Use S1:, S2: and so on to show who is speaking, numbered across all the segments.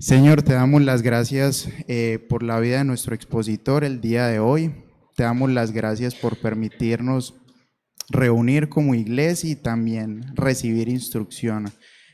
S1: Señor, te damos las gracias por la vida de nuestro expositor el día de hoy. Te damos las gracias por permitirnos reunir como iglesia y también recibir instrucción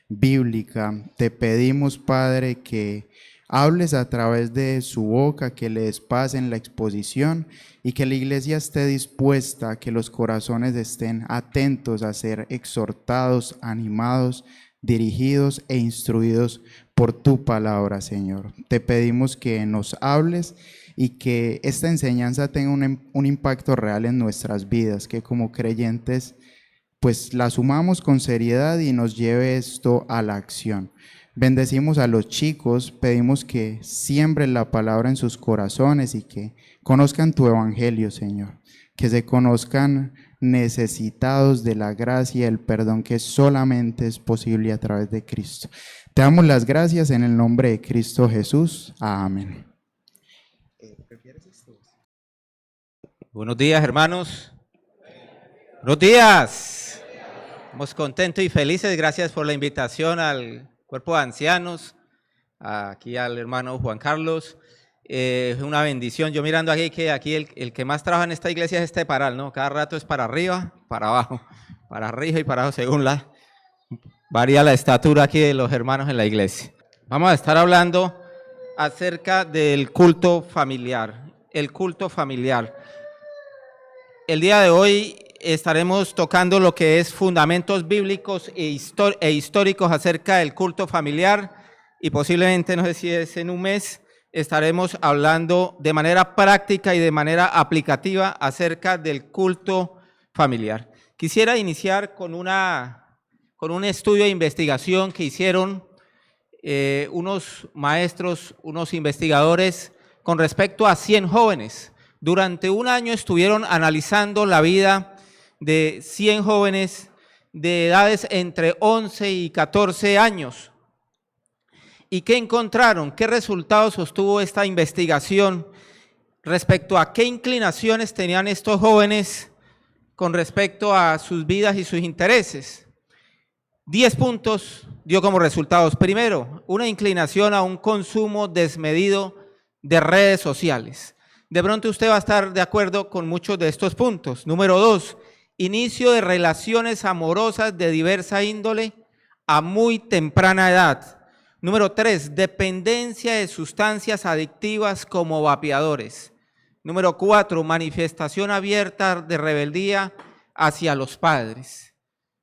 S1: bíblica. Te pedimos, Padre, que hables a través de su boca, que le des paz en la exposición y que la iglesia esté dispuesta, que los corazones estén atentos a ser exhortados, animados, dirigidos e instruidos por tu palabra, Señor. Te pedimos que nos hables y que esta enseñanza tenga un impacto real en nuestras vidas, que como creyentes pues la asumamos con seriedad y nos lleve esto a la acción. Bendecimos a los chicos, pedimos que siembren la palabra en sus corazones y que conozcan tu evangelio, Señor, que se conozcan necesitados de la gracia y el perdón que solamente es posible a través de Cristo. Te damos las gracias en el nombre de Cristo Jesús. Amén.
S2: Buenos días, hermanos. Buenos días. Estamos contentos y felices. Gracias por la invitación al cuerpo de ancianos, aquí al hermano Juan Carlos. Es una bendición. Yo mirando aquí que aquí el que más trabaja en esta iglesia es este paral, ¿no? Cada rato es para arriba, para abajo, para arriba y para abajo, según varía la estatura aquí de los hermanos en la iglesia. Vamos a estar hablando acerca del culto familiar. El culto familiar. El día de hoy estaremos tocando lo que es fundamentos bíblicos e históricos acerca del culto familiar y posiblemente, no sé si es en un mes, estaremos hablando de manera práctica y de manera aplicativa acerca del culto familiar. Quisiera iniciar con un estudio de investigación que hicieron unos maestros, unos investigadores con respecto a 100 jóvenes. Durante un año estuvieron analizando la vida de 100 jóvenes de edades entre 11 y 14 años. ¿Y qué encontraron? ¿Qué resultados obtuvo esta investigación respecto a qué inclinaciones tenían estos jóvenes con respecto a sus vidas y sus intereses? 10 puntos dio como resultados. Primero, una inclinación a un consumo desmedido de redes sociales. De pronto usted va a estar de acuerdo con muchos de estos puntos. Número 2, inicio de relaciones amorosas de diversa índole a muy temprana edad. Número 3, dependencia de sustancias adictivas como vapeadores. Número 4, manifestación abierta de rebeldía hacia los padres.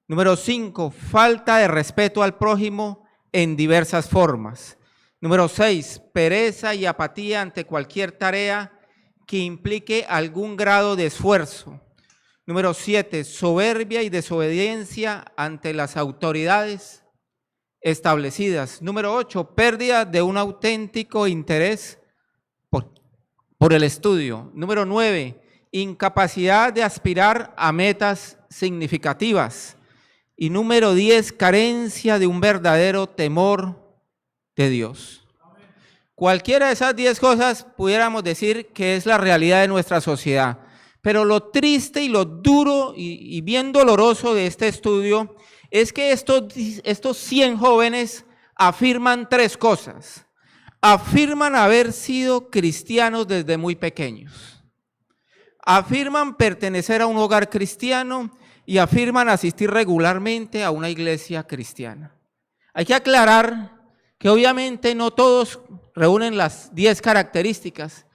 S2: Número 5, falta de respeto al prójimo en diversas formas. Número 6, pereza y apatía ante cualquier tarea que implique algún grado de esfuerzo. Número 7, soberbia y desobediencia ante las autoridades establecidas. Número 8, pérdida de un auténtico interés por el estudio. Número 9, incapacidad de aspirar a metas significativas. Y número 10, carencia de un verdadero temor de Dios. Cualquiera de esas 10 cosas pudiéramos decir que es la realidad de nuestra sociedad. Pero lo triste y lo duro y bien doloroso de este estudio es que estos 100 jóvenes afirman 3 cosas. Afirman haber sido cristianos desde muy pequeños. Afirman pertenecer a un hogar cristiano y afirman asistir regularmente a una iglesia cristiana. Hay que aclarar que obviamente no todos reúnen las 10 características,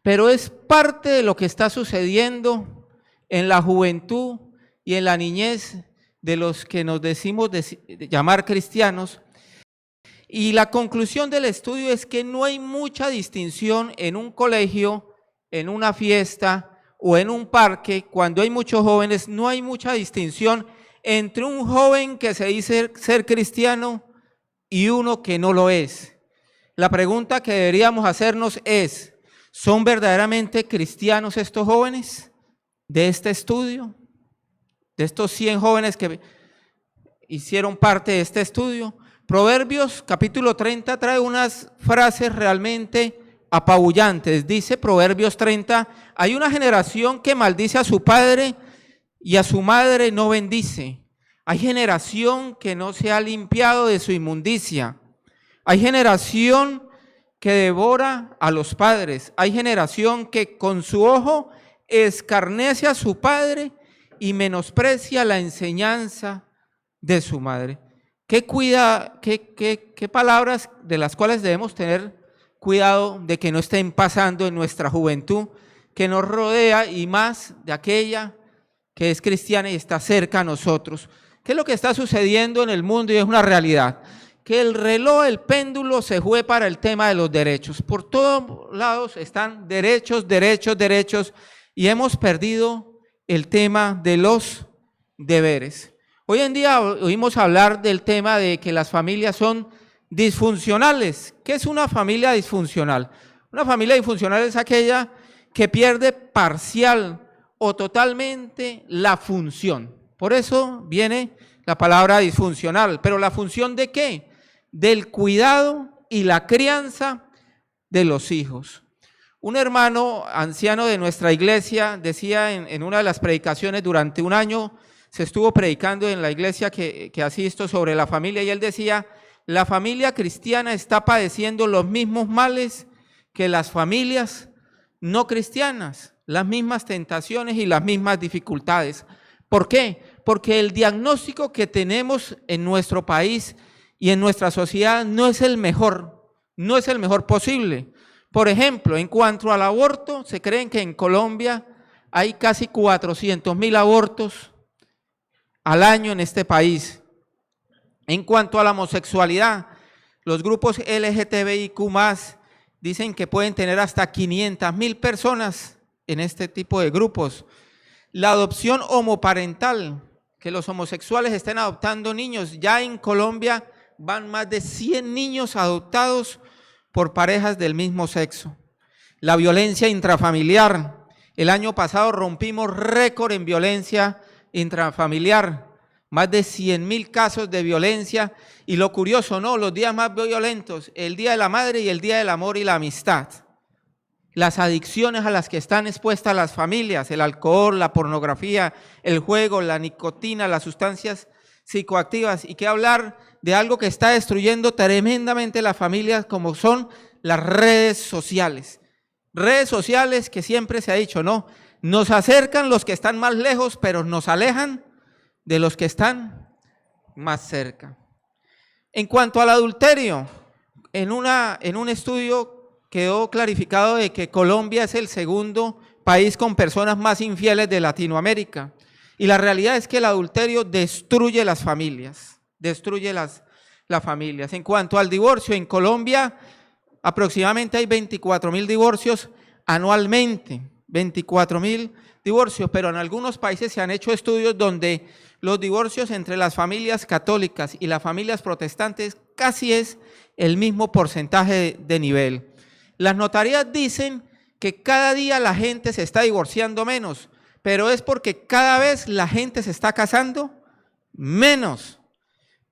S2: pero es parte de lo que está sucediendo en la juventud y en la niñez de los que nos decimos llamar cristianos. Y la conclusión del estudio es que no hay mucha distinción en un colegio, en una fiesta o en un parque. Cuando hay muchos jóvenes, no hay mucha distinción entre un joven que se dice ser cristiano y uno que no lo es. La pregunta que deberíamos hacernos es, ¿son verdaderamente cristianos estos jóvenes de este estudio? De estos 100 jóvenes que hicieron parte de este estudio. Proverbios capítulo 30 trae unas frases realmente apabullantes. Dice Proverbios 30, hay una generación que maldice a su padre y a su madre no bendice. Hay generación que no se ha limpiado de su inmundicia.
S3: Hay generación que devora a los padres. Hay generación que con su ojo escarnece a su padre y menosprecia la enseñanza de su madre. ¿Qué palabras de las cuales debemos tener cuidado de que no estén pasando en nuestra juventud que nos rodea y más de aquella que es cristiana y está cerca a nosotros? ¿Qué es lo que está sucediendo en el mundo? Y es una realidad. Que el reloj, el péndulo se fue para el tema de los derechos. Por todos lados están derechos, derechos, derechos, y hemos perdido el tema de los deberes. Hoy en día oímos hablar del tema de que las familias son disfuncionales. ¿Qué es una familia disfuncional? Una familia disfuncional es aquella que pierde parcial o totalmente la función. Por eso viene la palabra disfuncional. ¿Pero la función de qué? Del cuidado y la crianza de los hijos. Un hermano anciano de nuestra iglesia decía en una de las predicaciones, durante un año se estuvo predicando en la iglesia que asisto sobre la familia, y él decía: la familia cristiana está padeciendo los mismos males que las familias no cristianas, las mismas tentaciones y las mismas dificultades. ¿Por qué? Porque el diagnóstico que tenemos en nuestro país y en nuestra sociedad no es el mejor posible. Por ejemplo, en cuanto al aborto, se creen que en Colombia hay casi 400.000 abortos al año en este país. En cuanto a la homosexualidad, los grupos LGTBIQ+, dicen que pueden tener hasta 500.000 personas en este tipo de grupos. La adopción homoparental, que los homosexuales estén adoptando niños, ya en Colombia van más de 100 niños adoptados por parejas del mismo sexo. La violencia intrafamiliar, el año pasado rompimos récord en violencia intrafamiliar, más de 100.000 casos de violencia, y lo curioso, ¿no? Los días más violentos, el Día de la Madre y el Día del Amor y la Amistad. Las adicciones a las que están expuestas las familias, el alcohol, la pornografía, el juego, la nicotina, las sustancias psicoactivas, y qué hablar de algo que está destruyendo tremendamente las familias, como son las redes sociales. Redes sociales que siempre se ha dicho, ¿no? Nos acercan los que están más lejos, pero nos alejan de los que están más cerca. En cuanto al adulterio, en un estudio quedó clarificado de que Colombia es el segundo país con personas más infieles de Latinoamérica. Y la realidad es que el adulterio destruye las familias, destruye las familias. En cuanto al divorcio, en Colombia aproximadamente hay 24.000 divorcios anualmente, 24.000 divorcios, pero en algunos países se han hecho estudios donde los divorcios entre las familias católicas y las familias protestantes casi es el mismo porcentaje de nivel. Las notarías dicen que cada día la gente se está divorciando menos, pero es porque cada vez la gente se está casando menos.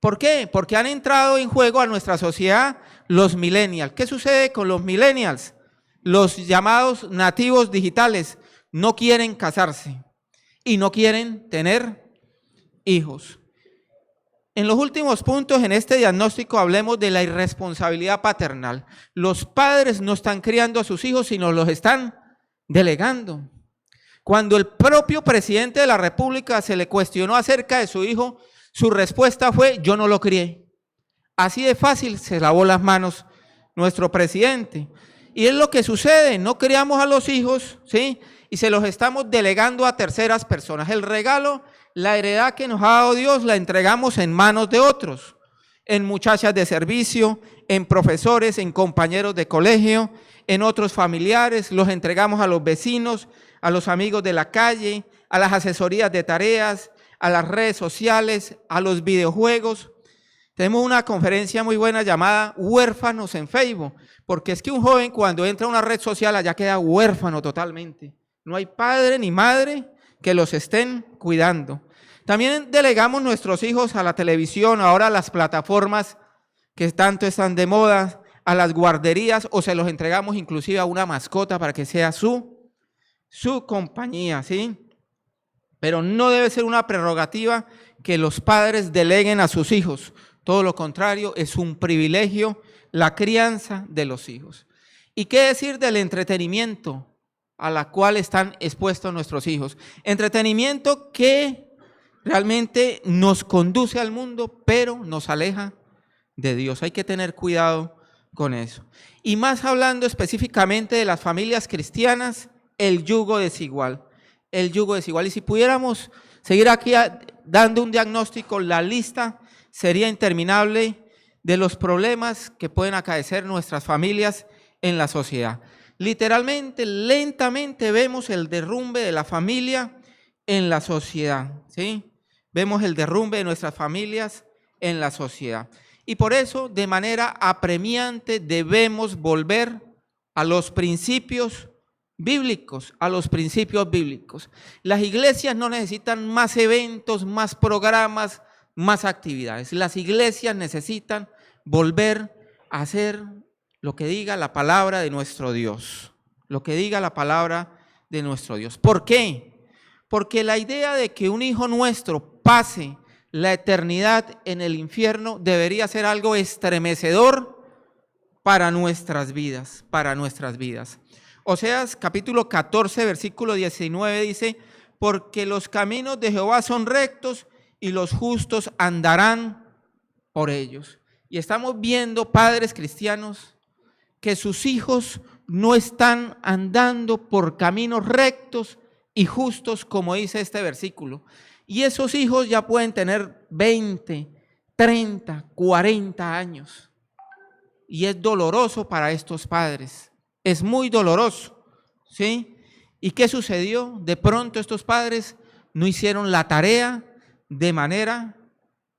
S3: ¿Por qué? Porque han entrado en juego a nuestra sociedad los millennials. ¿Qué sucede con los millennials? Los llamados nativos digitales no quieren casarse y no quieren tener hijos. En los últimos puntos en este diagnóstico hablemos de la irresponsabilidad paternal. Los padres no están criando a sus hijos, sino los están delegando. Cuando el propio presidente de la República se le cuestionó acerca de su hijo, su respuesta fue: yo no lo crié. Así de fácil se lavó las manos nuestro presidente. Y es lo que sucede, no criamos a los hijos, ¿sí? Y se los estamos delegando a terceras personas. El regalo, la heredad que nos ha dado Dios, la entregamos en manos de otros, en muchachas de servicio, en profesores, en compañeros de colegio, en otros familiares, los entregamos a los vecinos, a los amigos de la calle, a las asesorías de tareas, a las redes sociales, a los videojuegos. Tenemos una conferencia muy buena llamada Huérfanos en Facebook, porque es que un joven cuando entra a una red social allá queda huérfano totalmente. No hay padre ni madre que los estén cuidando. También delegamos nuestros hijos a la televisión, ahora a las plataformas que tanto están de moda, a las guarderías, o se los entregamos inclusive a una mascota para que sea su compañía, ¿sí? Pero no debe ser una prerrogativa que los padres deleguen a sus hijos. Todo lo contrario, es un privilegio la crianza de los hijos. ¿Y qué decir del entretenimiento a la cual están expuestos nuestros hijos? Entretenimiento que realmente nos conduce al mundo, pero nos aleja de Dios. Hay que tener cuidado con eso. Y más hablando específicamente de las familias cristianas, el yugo desigual. El yugo desigual. Y si pudiéramos seguir aquí dando un diagnóstico, la lista sería interminable de los problemas que pueden acaecer nuestras familias en la sociedad. Literalmente, lentamente vemos el derrumbe de la familia en la sociedad, ¿sí? Vemos el derrumbe de nuestras familias en la sociedad. Y por eso, de manera apremiante, debemos volver a los principios bíblicos, a los principios bíblicos. Las iglesias no necesitan más eventos, más programas, más actividades. Las iglesias necesitan volver a hacer lo que diga la palabra de nuestro Dios, lo que diga la palabra de nuestro Dios. ¿Por qué? Porque la idea de que un hijo nuestro pase la eternidad en el infierno debería ser algo estremecedor para nuestras vidas, para nuestras vidas. Oseas capítulo 14, versículo 19 dice, porque los caminos de Jehová son rectos y los justos andarán por ellos. Y estamos viendo, padres cristianos, que sus hijos no están andando por caminos rectos y justos, como dice este versículo. Y esos hijos ya pueden tener 20, 30, 40 años. Y es doloroso para estos padres. Es muy doloroso, ¿sí? ¿Y qué sucedió? De pronto estos padres no hicieron la tarea de manera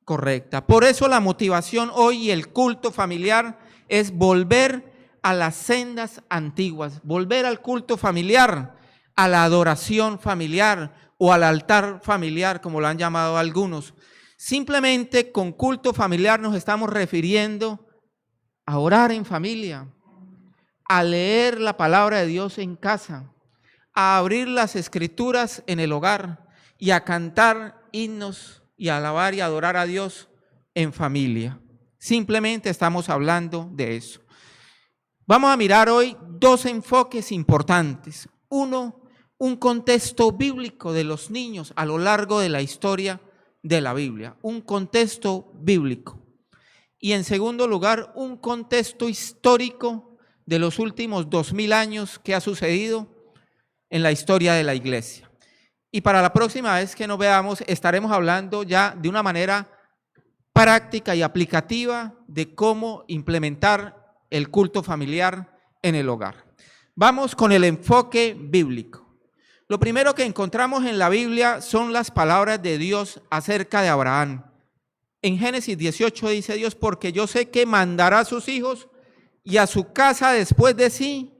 S3: correcta. Por eso la motivación hoy y el culto familiar es volver a las sendas antiguas, volver al culto familiar, a la adoración familiar o al altar familiar, como lo han llamado algunos. Simplemente con culto familiar nos estamos refiriendo a orar en familia, a leer la palabra de Dios en casa, a abrir las escrituras en el hogar y a cantar himnos y a alabar y adorar a Dios en familia. Simplemente estamos hablando de eso. Vamos a mirar hoy dos enfoques importantes. Uno, un contexto bíblico de los niños a lo largo de la historia de la Biblia. Un contexto bíblico. Y en segundo lugar, un contexto histórico de los últimos 2000 años que ha sucedido en la historia de la iglesia. Y para la próxima vez que nos veamos, estaremos hablando ya de una manera práctica y aplicativa de cómo implementar el culto familiar en el hogar. Vamos con el enfoque bíblico. Lo primero que encontramos en la Biblia son las palabras de Dios acerca de Abraham. En Génesis 18 dice Dios, porque yo sé que mandará a sus hijos y a su casa después de sí,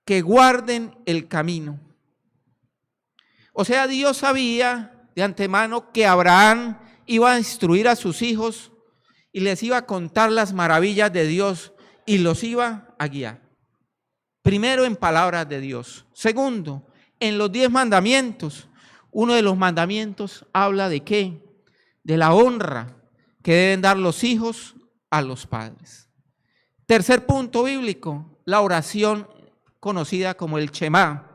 S3: que guarden el camino. O sea, Dios sabía de antemano que Abraham iba a instruir a sus hijos y les iba a contar las maravillas de Dios y los iba a guiar. Primero, en palabras de Dios. Segundo, en los 10 mandamientos. Uno de los mandamientos habla de ¿qué? De la honra que deben dar los hijos a los padres. Tercer punto bíblico, la oración conocida como el Shema.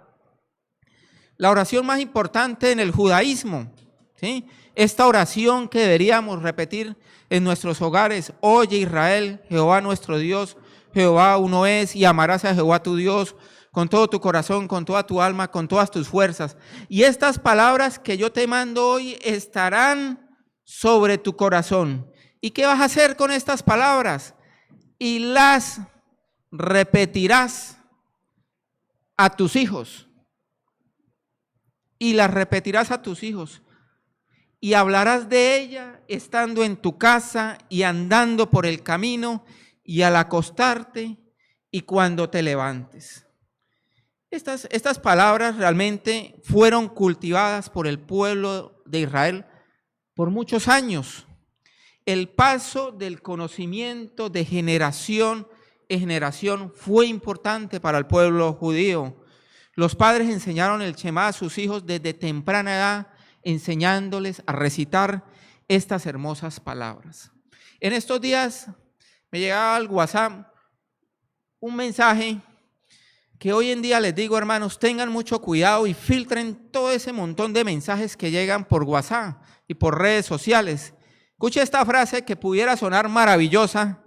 S3: La oración más importante en el judaísmo, ¿sí? Esta oración que deberíamos repetir en nuestros hogares: oye Israel, Jehová nuestro Dios, Jehová uno es, y amarás a Jehová tu Dios con todo tu corazón, con toda tu alma, con todas tus fuerzas. Y estas palabras que yo te mando hoy estarán sobre tu corazón. ¿Y qué vas a hacer con estas palabras? Y las repetirás a tus hijos. Y las repetirás a tus hijos. Y hablarás de ella estando en tu casa y andando por el camino y al acostarte y cuando te levantes. Estas palabras realmente fueron cultivadas por el pueblo de Israel por muchos años. El paso del conocimiento de generación en generación fue importante para el pueblo judío. Los padres enseñaron el Shema a sus hijos desde temprana edad, enseñándoles a recitar estas hermosas palabras. En estos días me llegaba al WhatsApp un mensaje que hoy en día les digo, hermanos, tengan mucho cuidado y filtren todo ese montón de mensajes que llegan por WhatsApp y por redes sociales. Escuche esta frase que pudiera sonar maravillosa,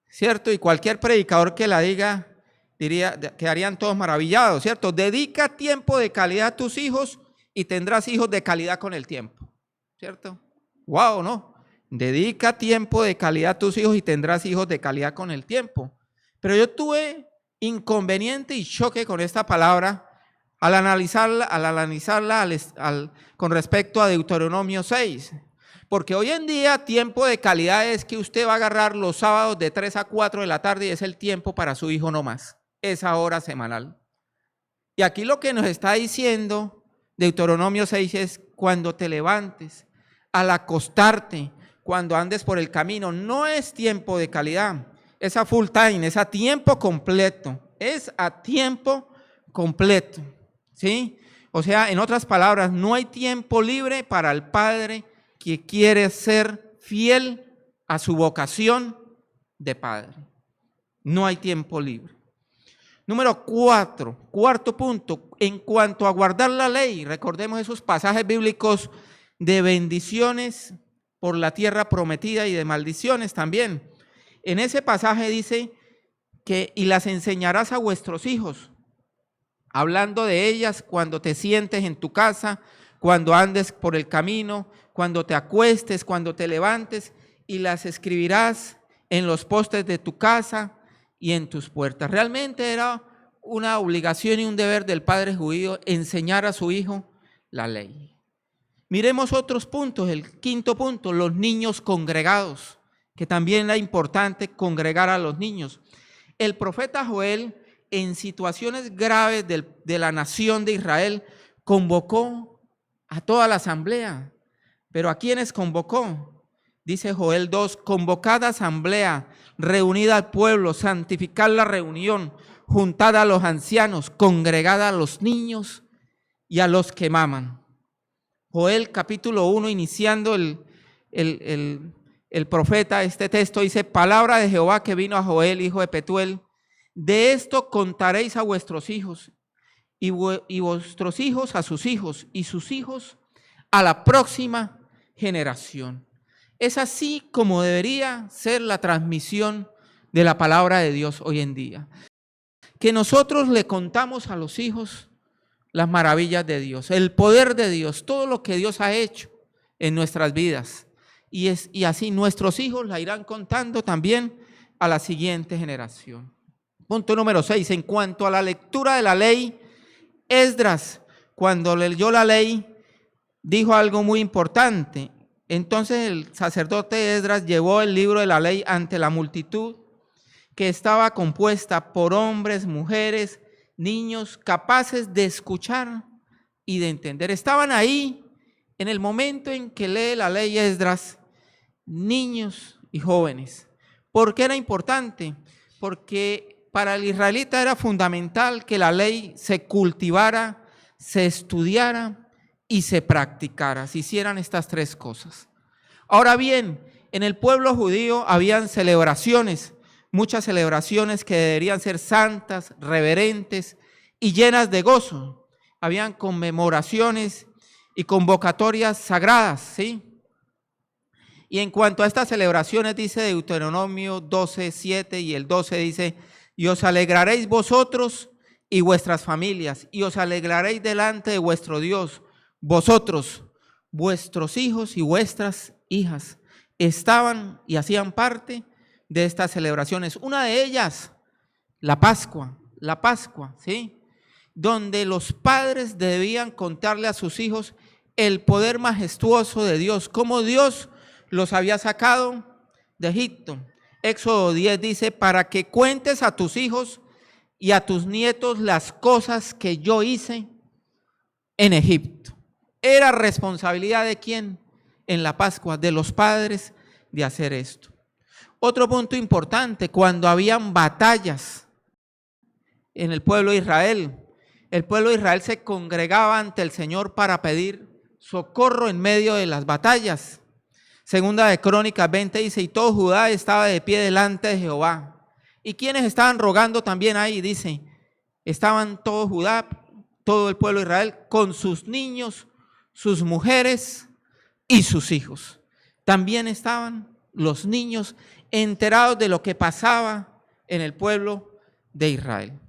S3: ¿cierto? Y cualquier predicador que la diga, quedarían todos maravillados, ¿cierto? Dedica tiempo de calidad a tus hijos y tendrás hijos de calidad con el tiempo, ¿cierto? ¡Wow! ¿No? Dedica tiempo de calidad a tus hijos y tendrás hijos de calidad con el tiempo. Pero yo tuve inconveniente y choque con esta palabra al analizarla con respecto a Deuteronomio 6. Porque hoy en día tiempo de calidad es que usted va a agarrar los sábados de 3 a 4 de la tarde y es el tiempo para su hijo no más, esa hora semanal. Y aquí lo que nos está diciendo Deuteronomio 6 es cuando te levantes, al acostarte, cuando andes por el camino, no es tiempo de calidad. Es a full time, es a tiempo completo, ¿sí? O sea, en otras palabras, no hay tiempo libre para el padre que quiere ser fiel a su vocación de padre. No hay tiempo libre. Número 4, cuarto punto, en cuanto a guardar la ley, recordemos esos pasajes bíblicos de bendiciones por la tierra prometida y de maldiciones también. En ese pasaje dice que y las enseñarás a vuestros hijos, hablando de ellas cuando te sientes en tu casa, cuando andes por el camino, cuando te acuestes, cuando te levantes, y las escribirás en los postes de tu casa y en tus puertas. Realmente era una obligación y un deber del padre judío enseñar a su hijo la ley. Miremos otros puntos. El quinto punto, los niños congregados, que también era importante congregar a los niños. El profeta Joel, en situaciones graves de la nación de Israel, convocó a toda la asamblea. ¿Pero a quiénes convocó? Dice Joel 2, convocad asamblea, reunid al pueblo, santificad la reunión, juntad a los ancianos, congregad a los niños y a los que maman. Joel capítulo 1, iniciando el profeta, este texto dice, palabra de Jehová que vino a Joel, hijo de Petuel, de esto contaréis a vuestros hijos, y vuestros hijos a sus hijos, y sus hijos a la próxima generación. Es así como debería ser la transmisión de la palabra de Dios hoy en día. Que nosotros le contamos a los hijos las maravillas de Dios, el poder de Dios, todo lo que Dios ha hecho en nuestras vidas. Y así nuestros hijos la irán contando también a la siguiente generación. Punto número 6, en cuanto a la lectura de la ley, Esdras, cuando leyó la ley, dijo algo muy importante. Entonces el sacerdote Esdras llevó el libro de la ley ante la multitud, que estaba compuesta por hombres, mujeres, niños, capaces de escuchar y de entender. Estaban ahí en el momento en que lee la ley Esdras, niños y jóvenes. ¿Por qué era importante? Porque para el israelita era fundamental que la ley se cultivara, se estudiara y se practicara, se hicieran estas tres cosas. Ahora bien, en el pueblo judío habían celebraciones, muchas celebraciones que deberían ser santas, reverentes y llenas de gozo. Habían conmemoraciones y convocatorias sagradas, ¿sí? Y en cuanto a estas celebraciones, dice Deuteronomio 12, 7 y el 12 dice, y os alegraréis vosotros y vuestras familias, y os alegraréis delante de vuestro Dios, vosotros, vuestros hijos y vuestras hijas, estaban y hacían parte de estas celebraciones. Una de ellas, la Pascua, ¿sí? Donde los padres debían contarle a sus hijos el poder majestuoso de Dios, cómo Dios los había sacado de Egipto. Éxodo 10 dice, para que cuentes a tus hijos y a tus nietos las cosas que yo hice en Egipto. Era responsabilidad de quién en la Pascua, de los padres, de hacer esto. Otro punto importante, cuando habían batallas en el pueblo de Israel, el pueblo de Israel se congregaba ante el Señor para pedir socorro en medio de las batallas. Segunda de Crónicas 20 dice, y todo Judá estaba de pie delante de Jehová. ¿Y quiénes estaban rogando también ahí? Dice, estaban todo Judá, todo el pueblo de Israel, con sus niños, sus mujeres y sus hijos. También estaban los niños enterados de lo que pasaba en el pueblo de Israel.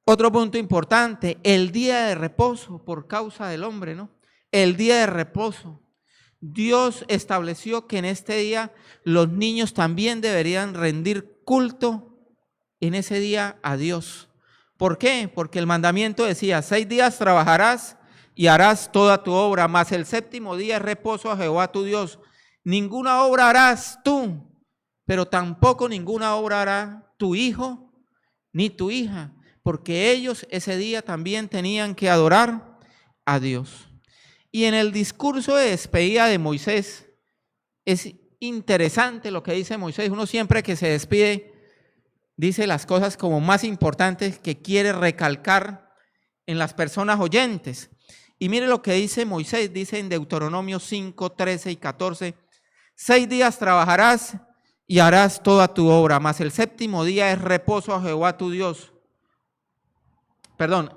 S3: Otro punto importante, el día de reposo por causa del hombre, ¿no? El día de reposo. Dios estableció que en este día los niños también deberían rendir culto en ese día a Dios. ¿Por qué? Porque el mandamiento decía, 6 días trabajarás y harás toda tu obra, mas el séptimo día es reposo a Jehová tu Dios. Ninguna obra harás tú, pero tampoco ninguna obra hará tu hijo ni tu hija, porque ellos ese día también tenían que adorar a Dios. Y en el discurso de despedida de Moisés, es interesante lo que dice Moisés. Uno siempre que se despide, dice las cosas como más importantes que quiere recalcar en las personas oyentes. Y mire lo que dice Moisés, dice en Deuteronomio 5, 13 y 14, 6 días trabajarás y harás toda tu obra, mas el séptimo día es reposo a Jehová tu Dios.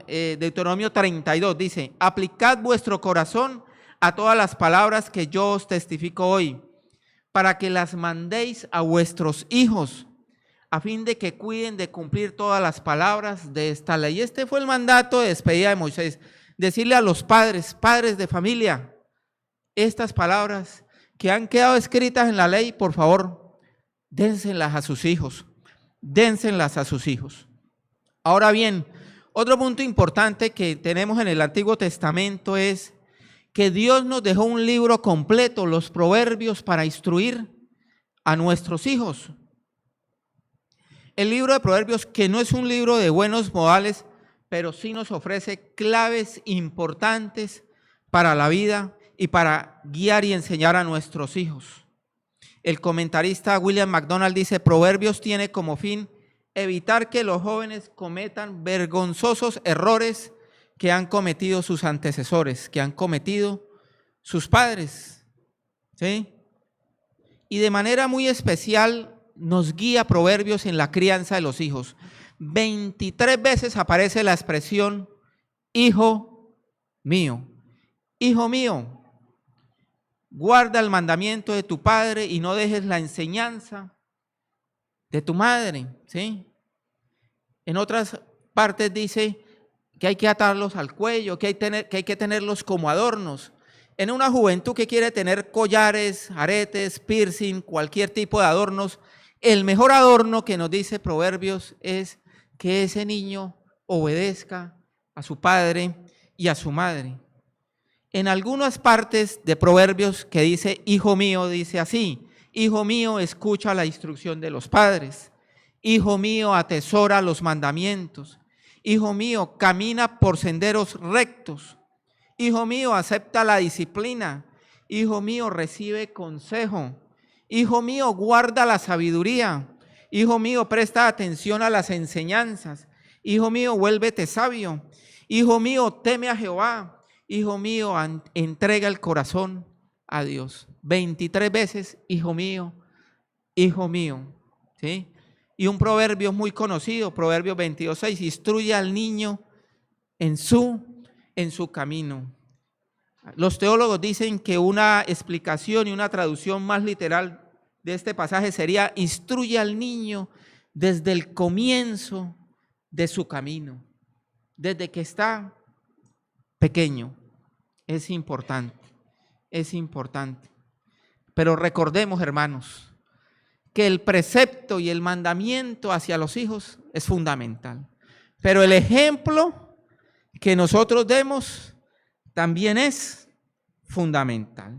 S3: Deuteronomio 32 dice, aplicad vuestro corazón a todas las palabras que yo os testifico hoy, para que las mandéis a vuestros hijos, a fin de que cuiden de cumplir todas las palabras de esta ley. Este fue el mandato de despedida de Moisés, decirle a los padres de familia, estas palabras que han quedado escritas en la ley, por favor, dénselas a sus hijos, dénselas a sus hijos. Ahora bien, otro punto importante que tenemos en el Antiguo Testamento es que Dios nos dejó un libro completo, los Proverbios, para instruir a nuestros hijos. El libro de Proverbios, que no es un libro de buenos modales, pero sí nos ofrece claves importantes para la vida y para guiar y enseñar a nuestros hijos. El comentarista William MacDonald dice, Proverbios tiene como fin evitar que los jóvenes cometan vergonzosos errores que han cometido sus antecesores, que han cometido sus padres, ¿sí? Y de manera muy especial nos guía Proverbios en la crianza de los hijos. 23 veces aparece la expresión, hijo mío, hijo mío, guarda el mandamiento de tu padre y no dejes la enseñanza de tu madre, ¿sí? En otras partes dice que hay que atarlos al cuello, que hay que tenerlos como adornos. En una juventud que quiere tener collares, aretes, piercing, cualquier tipo de adornos, el mejor adorno que nos dice Proverbios es que ese niño obedezca a su padre y a su madre. En algunas partes de Proverbios que dice, hijo mío, dice así, hijo mío, escucha la instrucción de los padres. Hijo mío, atesora los mandamientos. Hijo mío, camina por senderos rectos. Hijo mío, acepta la disciplina. Hijo mío, recibe consejo. Hijo mío, guarda la sabiduría. Hijo mío, presta atención a las enseñanzas. Hijo mío, vuélvete sabio. Hijo mío, teme a Jehová. Hijo mío, entrega el corazón a Dios. 23 veces, hijo mío, ¿sí? Y un proverbio muy conocido, Proverbios 22:6, instruye al niño en su camino. Los teólogos dicen que una explicación y una traducción más literal de este pasaje sería, instruye al niño desde el comienzo de su camino, desde que está pequeño. Es importante. Pero recordemos, hermanos, que el precepto y el mandamiento hacia los hijos es fundamental. Pero el ejemplo que nosotros demos también es fundamental.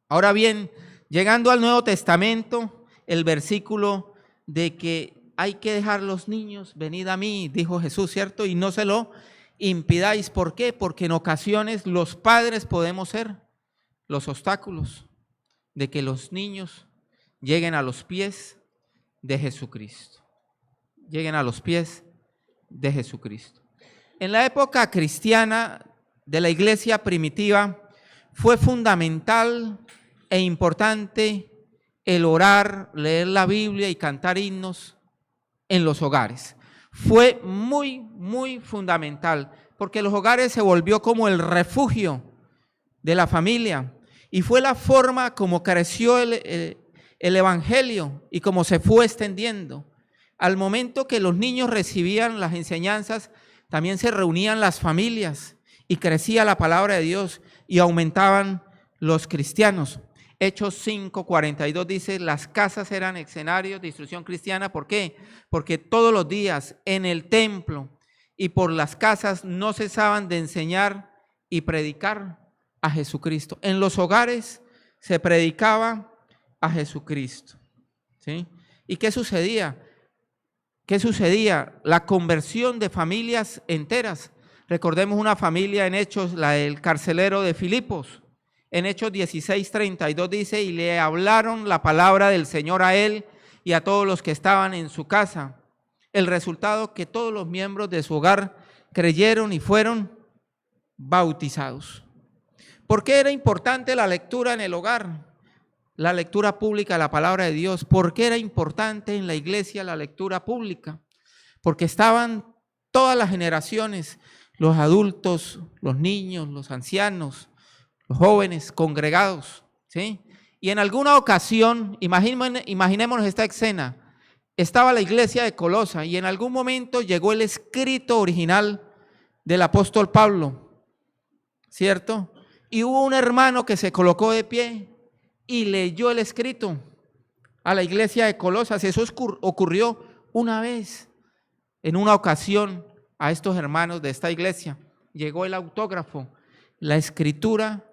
S3: Ahora bien, llegando al Nuevo Testamento, el versículo de que hay que dejar los niños, venid a mí, dijo Jesús, ¿cierto? Y no se lo impidáis. ¿Por qué? Porque en ocasiones los padres podemos ser los obstáculos de que los niños lleguen a los pies de Jesucristo. Lleguen a los pies de Jesucristo. En la época cristiana de la iglesia primitiva fue fundamental e importante el orar, leer la Biblia y cantar himnos en los hogares. Fue muy, muy fundamental, porque los hogares se volvió como el refugio de la familia y fue la forma como creció el evangelio y como se fue extendiendo. Al momento que los niños recibían las enseñanzas, también se reunían las familias y crecía la palabra de Dios y aumentaban los cristianos. Hechos 5:42 dice, las casas eran escenarios de instrucción cristiana. ¿Por qué? Porque todos los días en el templo y por las casas no cesaban de enseñar y predicar a Jesucristo. En los hogares se predicaba a Jesucristo. ¿Sí? ¿Y qué sucedía? ¿Qué sucedía? La conversión de familias enteras. Recordemos una familia en Hechos, la del carcelero de Filipos. En Hechos 16:32 dice, y le hablaron la palabra del Señor a él y a todos los que estaban en su casa. El resultado, que todos los miembros de su hogar creyeron y fueron bautizados. ¿Por qué era importante la lectura en el hogar? La lectura pública de la palabra de Dios. ¿Por qué era importante en la iglesia la lectura pública? Porque estaban todas las generaciones, los adultos, los niños, los ancianos, los jóvenes congregados, ¿sí? Y en alguna ocasión, imaginémonos esta escena, estaba la iglesia de Colosa y en algún momento llegó el escrito original del apóstol Pablo, ¿cierto? Y hubo un hermano que se colocó de pie y leyó el escrito a la iglesia de Colosas. Eso ocurrió una vez, en una ocasión, a estos hermanos de esta iglesia. Llegó el autógrafo, la escritura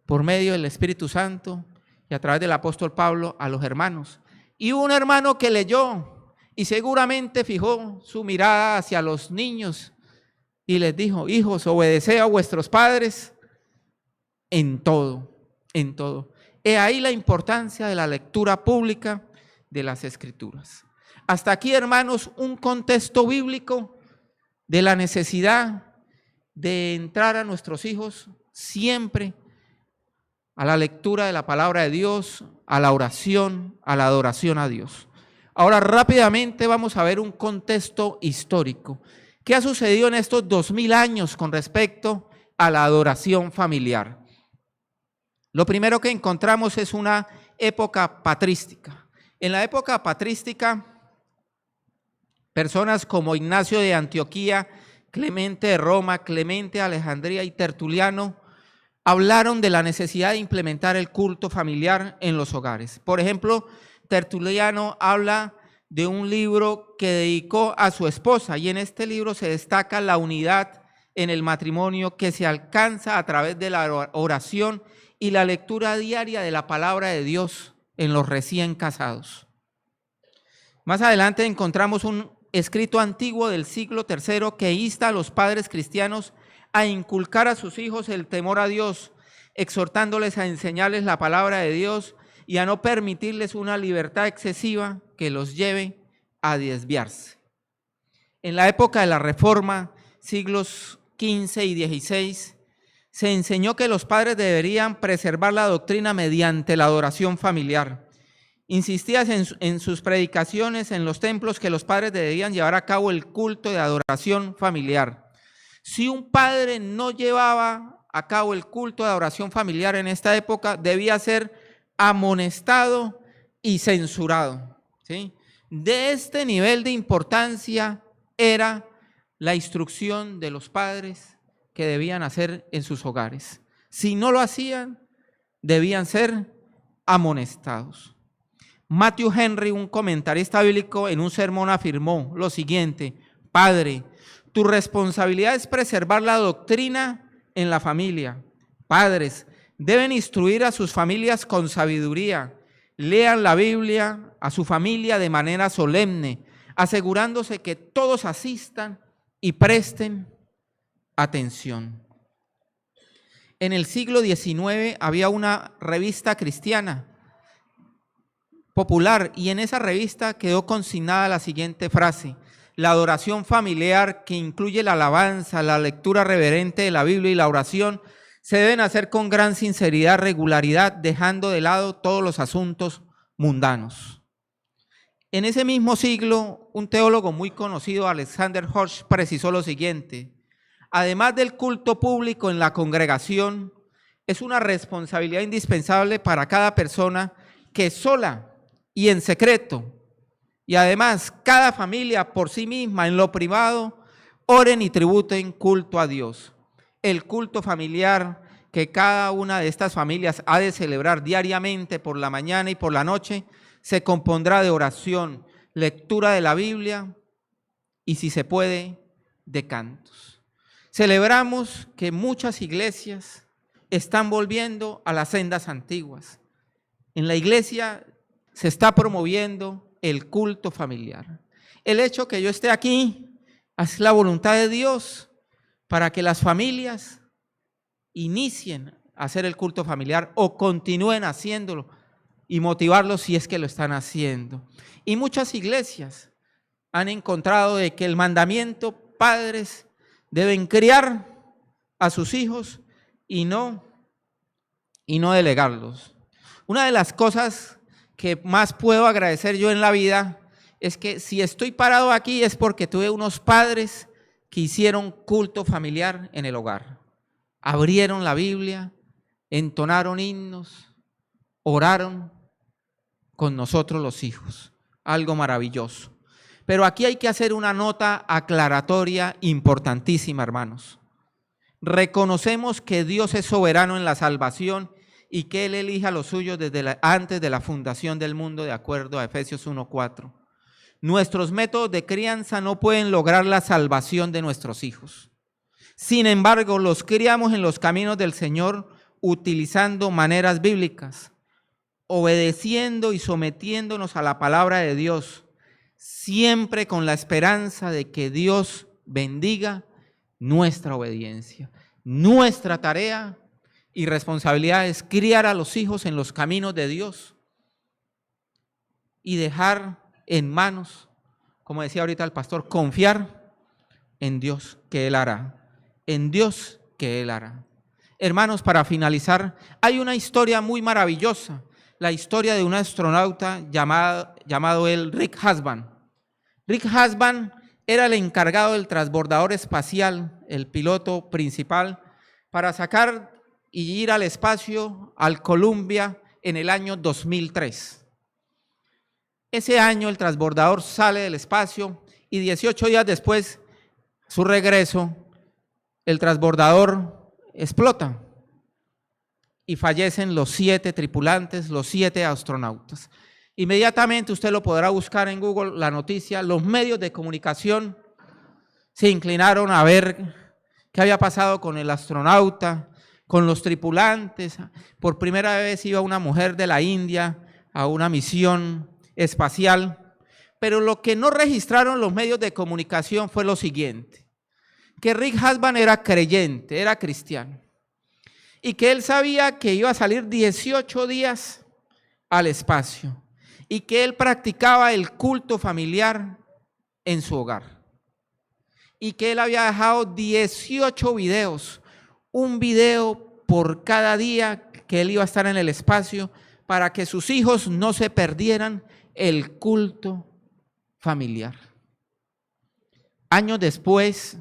S3: por medio del Espíritu Santo y a través del apóstol Pablo a los hermanos. Y hubo un hermano que leyó y seguramente fijó su mirada hacia los niños y les dijo, hijos, obedeced a vuestros padres en todo, en todo. He ahí la importancia de la lectura pública de las Escrituras. Hasta aquí, hermanos, un contexto bíblico de la necesidad de entrar a nuestros hijos siempre a la lectura de la palabra de Dios, a la oración, a la adoración a Dios. Ahora rápidamente vamos a ver un contexto histórico. ¿Qué ha sucedido en estos 2000 años con respecto a la adoración familiar? Lo primero que encontramos es una época patrística. En la época patrística, personas como Ignacio de Antioquía, Clemente de Roma, Clemente de Alejandría y Tertuliano hablaron de la necesidad de implementar el culto familiar en los hogares. Por ejemplo, Tertuliano habla de un libro que dedicó a su esposa y en este libro se destaca la unidad en el matrimonio que se alcanza a través de la oración y la lectura diaria de la palabra de Dios en los recién casados. Más adelante encontramos un escrito antiguo del siglo III que insta a los padres cristianos a inculcar a sus hijos el temor a Dios, exhortándoles a enseñarles la palabra de Dios y a no permitirles una libertad excesiva que los lleve a desviarse. En la época de la Reforma, siglos XV y XVI, se enseñó que los padres deberían preservar la doctrina mediante la adoración familiar. Insistía en sus predicaciones en los templos que los padres debían llevar a cabo el culto de adoración familiar. Si un padre no llevaba a cabo el culto de adoración familiar en esta época, debía ser amonestado y censurado, ¿sí? De este nivel de importancia era la instrucción de los padres que debían hacer en sus hogares. Si no lo hacían, debían ser amonestados. Matthew Henry, un comentarista bíblico, en un sermón afirmó lo siguiente: Padre, tu responsabilidad es preservar la doctrina en la familia. Padres deben instruir a sus familias con sabiduría. Lean la Biblia a su familia de manera solemne, asegurándose que todos asistan y presten atención. En el siglo XIX había una revista cristiana popular y en esa revista quedó consignada la siguiente frase: la adoración familiar, que incluye la alabanza, la lectura reverente de la Biblia y la oración, se deben hacer con gran sinceridad, regularidad, dejando de lado todos los asuntos mundanos. En ese mismo siglo, un teólogo muy conocido, Alexander Hirsch, precisó lo siguiente: además del culto público en la congregación, es una responsabilidad indispensable para cada persona que sola y en secreto, y además cada familia por sí misma en lo privado, oren y tributen culto a Dios. El culto familiar que cada una de estas familias ha de celebrar diariamente por la mañana y por la noche se compondrá de oración, lectura de la Biblia y, si se puede, de cantos. Celebramos que muchas iglesias están volviendo a las sendas antiguas. En la iglesia se está promoviendo el culto familiar. El hecho que yo esté aquí es la voluntad de Dios para que las familias inicien a hacer el culto familiar o continúen haciéndolo y motivarlos si es que lo están haciendo. Y muchas iglesias han encontrado de que el mandamiento, padres deben criar a sus hijos y no delegarlos. Una de las cosas que más puedo agradecer yo en la vida es que si estoy parado aquí es porque tuve unos padres que hicieron culto familiar en el hogar. Abrieron la Biblia, entonaron himnos, oraron con nosotros los hijos. Algo maravilloso. Pero aquí hay que hacer una nota aclaratoria importantísima, hermanos. Reconocemos que Dios es soberano en la salvación y que Él elige a los suyos antes de la fundación del mundo, de acuerdo a Efesios 1:4. Nuestros métodos de crianza no pueden lograr la salvación de nuestros hijos. Sin embargo, los criamos en los caminos del Señor utilizando maneras bíblicas, obedeciendo y sometiéndonos a la palabra de Dios, siempre con la esperanza de que Dios bendiga nuestra obediencia. Nuestra tarea y responsabilidad es criar a los hijos en los caminos de Dios y dejar en manos, como decía ahorita el pastor, confiar en Dios que Él hará, en Dios que Él hará. Hermanos, para finalizar, hay una historia muy maravillosa, la historia de un astronauta llamado Rick Husband. Rick Husband era el encargado del transbordador espacial, el piloto principal, para sacar y ir al espacio, al Columbia, en el año 2003. Ese año el transbordador sale del espacio y 18 días después, su regreso, el transbordador explota y fallecen los 7 tripulantes, los 7 astronautas. Inmediatamente usted lo podrá buscar en Google, la noticia, los medios de comunicación se inclinaron a ver qué había pasado con el astronauta, con los tripulantes. Por primera vez iba una mujer de la India a una misión espacial, pero lo que no registraron los medios de comunicación fue lo siguiente: que Rick Husband era creyente, era cristiano, y que él sabía que iba a salir 18 días al espacio, y que él practicaba el culto familiar en su hogar, y que él había dejado 18 videos, un video por cada día que él iba a estar en el espacio, para que sus hijos no se perdieran el culto familiar. Años después,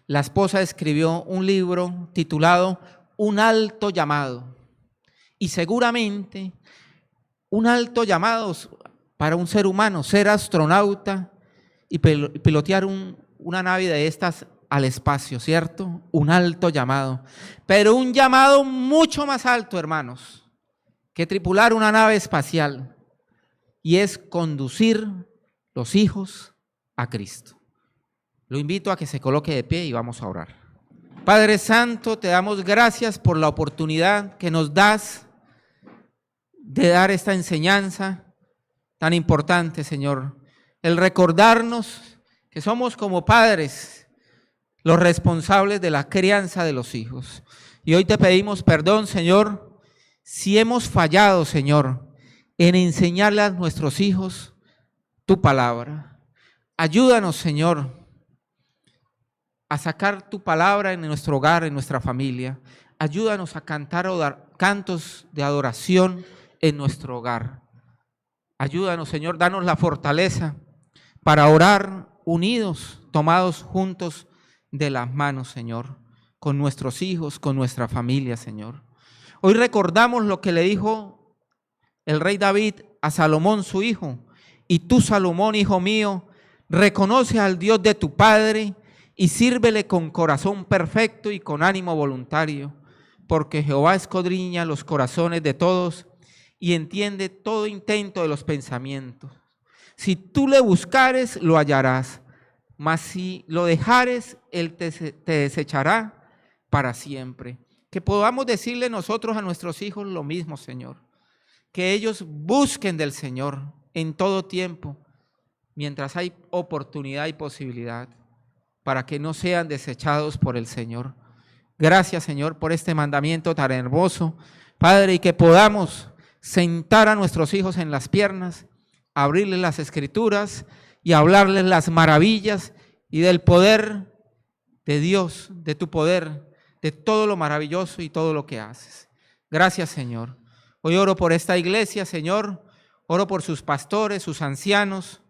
S3: la esposa escribió un libro titulado Un alto llamado, y seguramente un alto llamado para un ser humano, ser astronauta y pilotear una nave de estas al espacio, ¿cierto? Un alto llamado, pero un llamado mucho más alto, hermanos, que tripular una nave espacial, y es conducir los hijos a Cristo. Lo invito a que se coloque de pie y vamos a orar. Padre Santo, te damos gracias por la oportunidad que nos das de dar esta enseñanza tan importante, Señor. El recordarnos que somos como padres los responsables de la crianza de los hijos. Y hoy te pedimos perdón, Señor, si hemos fallado, Señor, en enseñarle a nuestros hijos tu palabra. Ayúdanos, Señor, a sacar tu palabra en nuestro hogar, en nuestra familia. Ayúdanos a cantar cantos de adoración en nuestro hogar. Ayúdanos, Señor, danos la fortaleza para orar unidos, tomados juntos de las manos, Señor, con nuestros hijos, con nuestra familia, Señor. Hoy recordamos lo que le dijo el rey David a Salomón, su hijo. Y tú, Salomón, hijo mío, reconoce al Dios de tu padre y sírvele con corazón perfecto y con ánimo voluntario, porque Jehová escudriña los corazones de todos y entiende todo intento de los pensamientos. Si tú le buscares, lo hallarás, mas si lo dejares, él te desechará para siempre. Que podamos decirle nosotros a nuestros hijos lo mismo, Señor. Que ellos busquen del Señor en todo tiempo, mientras hay oportunidad y posibilidad, para que no sean desechados por el Señor. Gracias, Señor, por este mandamiento tan hermoso, Padre, y que podamos sentar a nuestros hijos en las piernas, abrirles las Escrituras y hablarles las maravillas y del poder de Dios, de tu poder, de todo lo maravilloso y todo lo que haces. Gracias, Señor. Hoy oro por esta iglesia, Señor. Oro por sus pastores, sus ancianos,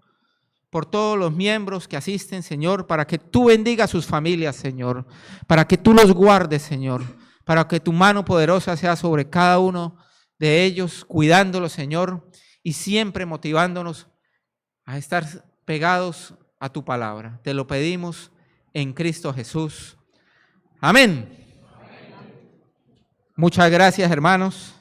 S3: por todos los miembros que asisten, Señor, para que tú bendigas sus familias, Señor, para que tú los guardes, Señor, para que tu mano poderosa sea sobre cada uno de ellos, cuidándolos, Señor, y siempre motivándonos a estar pegados a tu palabra. Te lo pedimos en Cristo Jesús. Amén. Muchas gracias, hermanos.